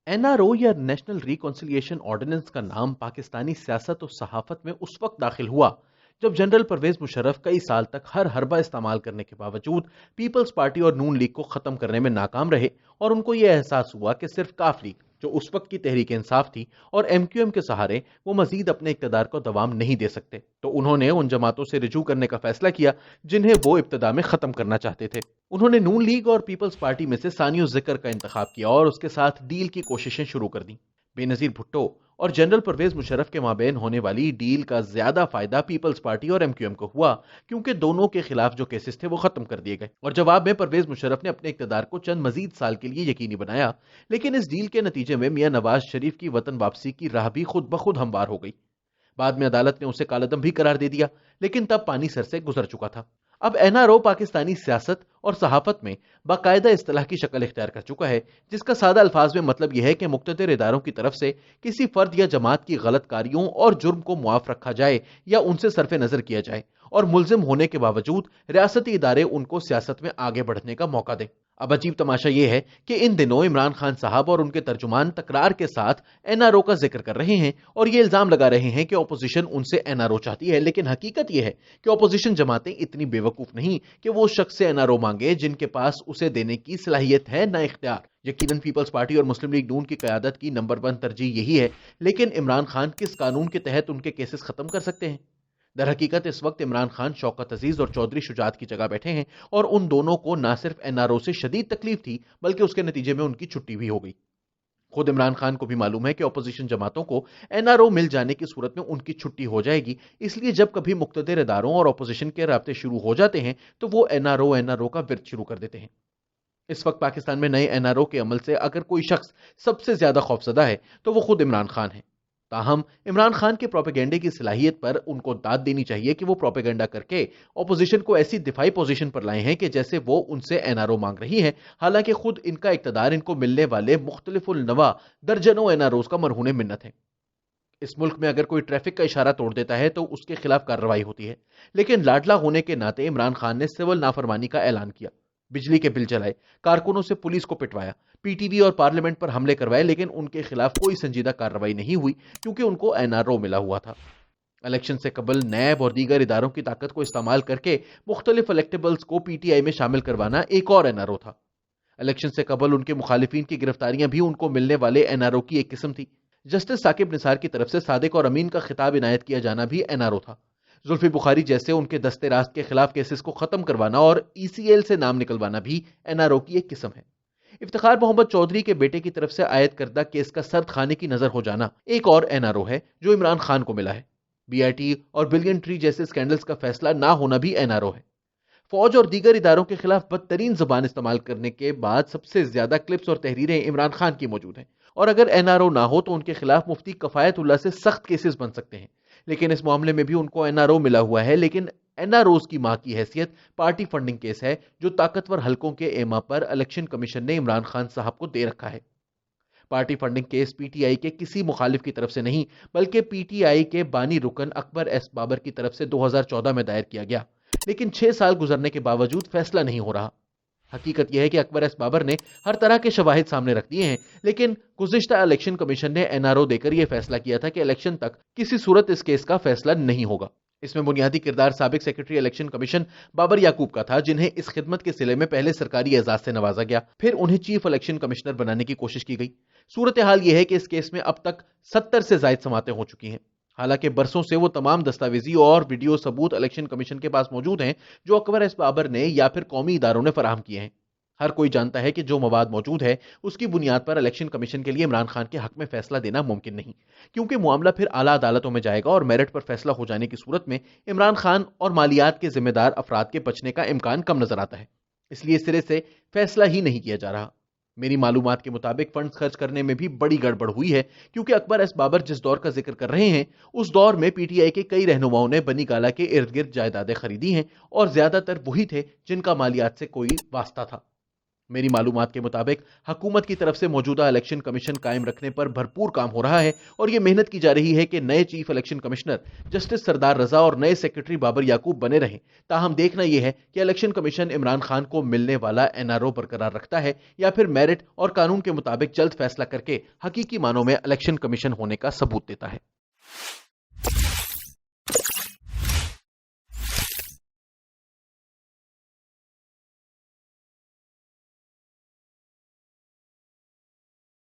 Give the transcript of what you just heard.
N R O یا national reconciliation ordinance کا نام پاکستانی سیاست و صحافت میں اس وقت داخل ہوا جب جنرل پرویز مشرف کئی سال تک ہر حربہ استعمال کرنے کے باوجود پیپلز پارٹی اور نون لیگ کو ختم کرنے میں ناکام رہے، اور ان کو یہ احساس ہوا کہ صرف کاف لیگ جو اس وقت کی تحریک انصاف تھی اور ایم کیو ایم کے سہارے وہ مزید اپنے اقتدار کو دوام نہیں دے سکتے، تو انہوں نے ان جماعتوں سے رجوع کرنے کا فیصلہ کیا جنہیں وہ ابتدا میں ختم کرنا چاہتے تھے۔ انہوں نے نون لیگ اور پیپلز پارٹی میں سے ثانی ذکر کا انتخاب کیا اور اس کے ساتھ ڈیل کی کوششیں شروع کر دیں۔ بے نظیر بھٹو اور جنرل پرویز مشرف کے مابین ہونے والی ڈیل کا زیادہ فائدہ پیپلز پارٹی اور ایم کیو ایم کو ہوا، کیونکہ دونوں کے خلاف جو کیسز تھے وہ ختم کر دیے گئے، اور جواب میں پرویز مشرف نے اپنے اقتدار کو چند مزید سال کے لیے یقینی بنایا۔ لیکن اس ڈیل کے نتیجے میں میاں نواز شریف کی وطن واپسی کی راہ بھی خود بخود ہموار ہو گئی۔ بعد میں عدالت نے اسے کالعدم بھی قرار دے دیا، لیکن تب پانی سر سے گزر چکا تھا۔ اب این آر او پاکستانی سیاست اور صحافت میں باقاعدہ اصطلاح کی شکل اختیار کر چکا ہے، جس کا سادہ الفاظ میں مطلب یہ ہے کہ مقتدر اداروں کی طرف سے کسی فرد یا جماعت کی غلط کاریوں اور جرم کو معاف رکھا جائے یا ان سے صرف نظر کیا جائے، اور ملزم ہونے کے باوجود ریاستی ادارے ان کو سیاست میں آگے بڑھنے کا موقع دیں۔ اب عجیب تماشا یہ ہے کہ ان دنوں عمران خان صاحب اور ان کے ترجمان تکرار کے ساتھ این آر او کا ذکر کر رہے ہیں اور یہ الزام لگا رہے ہیں کہ اپوزیشن ان سے این آر او چاہتی ہے، لیکن حقیقت یہ ہے کہ اپوزیشن جماعتیں اتنی بے وقوف نہیں کہ وہ شخص سے این آر او مانگے جن کے پاس اسے دینے کی صلاحیت ہے نہ اختیار۔ یقیناً پیپلز پارٹی اور مسلم لیگ نون کی قیادت کی نمبر 1 ترجیح یہی ہے، لیکن عمران خان کس قانون کے تحت ان کے کیسز ختم کر سکتے ہیں؟ در حقیقت اس وقت عمران خان شوکت عزیز اور چودھری شجاعت کی جگہ بیٹھے ہیں، اور ان دونوں کو نہ صرف این آر او سے شدید تکلیف تھی بلکہ اس کے نتیجے میں ان کی چھٹی بھی ہو گئی۔ خود عمران خان کو بھی معلوم ہے کہ اپوزیشن جماعتوں کو این آر او مل جانے کی صورت میں ان کی چھٹی ہو جائے گی، اس لیے جب کبھی مقتدر اداروں اور اپوزیشن کے رابطے شروع ہو جاتے ہیں تو وہ این آر او کا ورد شروع کر دیتے ہیں۔ اس وقت پاکستان میں نئے این آر او کے عمل سے اگر کوئی شخص سب سے زیادہ خوفزدہ ہے تو وہ خود عمران خان ہے۔ تاہم عمران خان کے پروپیگنڈے کی صلاحیت پر ان کو داد دینی چاہیے کہ وہ پروپیگنڈا کر کے اپوزیشن کو ایسی دفاعی پوزیشن پر لائے ہیں کہ جیسے وہ ان سے این آر او مانگ رہی ہے، حالانکہ خود ان کا اقتدار ان کو ملنے والے مختلف النوع درجنوں این آر اوز کا مرہون منت ہے۔ اس ملک میں اگر کوئی ٹریفک کا اشارہ توڑ دیتا ہے تو اس کے خلاف کارروائی ہوتی ہے، لیکن لاڈلا ہونے کے ناطے عمران خان نے سول نافرمانی کا اعلان کیا، بجلی کے بل جلائے، کارکنوں سے پولیس کو پٹوایا، پی ٹی وی اور پارلیمنٹ پر حملے کروائے، لیکن ان کے خلاف کوئی سنجیدہ کارروائی نہیں ہوئی کیونکہ ان کو این آر او ملا ہوا تھا۔ الیکشن سے قبل نیب اور دیگر اداروں کی طاقت کو استعمال کر کے مختلف الیکٹیبلز کو پی ٹی آئی میں شامل کروانا ایک اور این آر او تھا۔ الیکشن سے قبل ان کے مخالفین کی گرفتاریاں بھی ان کو ملنے والے این آر او کی ایک قسم تھی۔ جسٹس ثاقب نثار کی طرف سے صادق اور امین کا خطاب عنایت کیا جانا بھی این آر او تھا۔ زلفی بخاری جیسے ان کے دستے راست کے خلاف کیسز کو ختم کروانا اور ای سی ایل سے نام نکلوانا بھی این آر او کی ایک قسم ہے۔ افتخار محمد چودھری کے بیٹے کی طرف سے عائد کردہ کیس کا سرد خانے کی نظر ہو جانا ایک اور این آر او ہے جو عمران خان کو ملا ہے۔ بی آئی ٹی اور بلین ٹری جیسے اسکینڈلز کا فیصلہ نہ ہونا بھی این آر او ہے۔ فوج اور دیگر اداروں کے خلاف بدترین زبان استعمال کرنے کے بعد سب سے زیادہ کلپس اور تحریریں عمران خان کی موجود ہیں، اور اگر این آر او نہ ہو تو ان کے خلاف مفتی کفایت اللہ سے سخت کیسز بن سکتے ہیں، لیکن اس معاملے میں بھی ان کو این آر او ملا ہوا ہے۔ لیکن این آر اوز کی ماں کی حیثیت پارٹی فنڈنگ کیس ہے جو طاقتور حلقوں کے ایما پر الیکشن کمیشن نے عمران خان صاحب کو دے رکھا ہے۔ Party funding case P T I کے کسی مخالف کی طرف سے نہیں بلکہ پی ٹی آئی کے بانی رکن اکبر ایس بابر کی طرف سے 2014 میں دائر کیا گیا، لیکن 6 سال گزرنے کے باوجود فیصلہ نہیں ہو رہا۔ حقیقت یہ ہے کہ اکبر ایس بابر نے ہر طرح کے شواہد سامنے رکھ دیے ہیں، لیکن گزشتہ الیکشن کمیشن نے این آر او دے کر یہ فیصلہ کیا تھا کہ الیکشن تک کسی صورت اس کیس کا فیصلہ نہیں ہوگا۔ اس میں بنیادی کردار سابق سیکرٹری الیکشن کمیشن بابر یعقوب کا تھا، جنہیں اس خدمت کے صلے میں پہلے سرکاری اعزاز سے نوازا گیا، پھر انہیں چیف الیکشن کمشنر بنانے کی کوشش کی گئی۔ صورتحال یہ ہے کہ اس کیس میں اب تک 70 سے زائد سماعتیں ہو چکی ہیں، حالانکہ برسوں سے وہ تمام دستاویزی اور ویڈیو ثبوت الیکشن کمیشن کے پاس موجود ہیں جو اکبر ایس بابر نے یا پھر قومی اداروں نے فراہم کیے ہیں۔ ہر کوئی جانتا ہے کہ جو مواد موجود ہے اس کی بنیاد پر الیکشن کمیشن کے لیے عمران خان کے حق میں فیصلہ دینا ممکن نہیں، کیونکہ معاملہ پھر اعلیٰ عدالتوں میں جائے گا اور میرٹ پر فیصلہ ہو جانے کی صورت میں عمران خان اور مالیات کے ذمہ دار افراد کے بچنے کا امکان کم نظر آتا ہے، اس لیے سرے سے فیصلہ ہی نہیں کیا جا رہا۔ میری معلومات کے مطابق فنڈز خرچ کرنے میں بھی بڑی گڑبڑ ہوئی ہے، کیونکہ اکبر ایس بابر جس دور کا ذکر کر رہے ہیں اس دور میں پی ٹی آئی کے کئی رہنماؤں نے بنی گالہ کے ارد گرد جائیدادیں خریدی ہیں، اور زیادہ تر وہی تھے جن کا مالیات سے کوئی واسطہ تھا۔ میری معلومات کے مطابق حکومت کی طرف سے موجودہ الیکشن کمیشن قائم رکھنے پر بھرپور کام ہو رہا ہے اور یہ محنت کی جا رہی ہے کہ نئے چیف الیکشن کمشنر جسٹس سردار رضا اور نئے سیکرٹری بابر یعقوب بنے رہیں۔ تاہم دیکھنا یہ ہے کہ الیکشن کمیشن عمران خان کو ملنے والا NRO برقرار رکھتا ہے یا پھر میرٹ اور قانون کے مطابق جلد فیصلہ کر کے حقیقی معنوں میں الیکشن کمیشن ہونے کا ثبوت دیتا ہے۔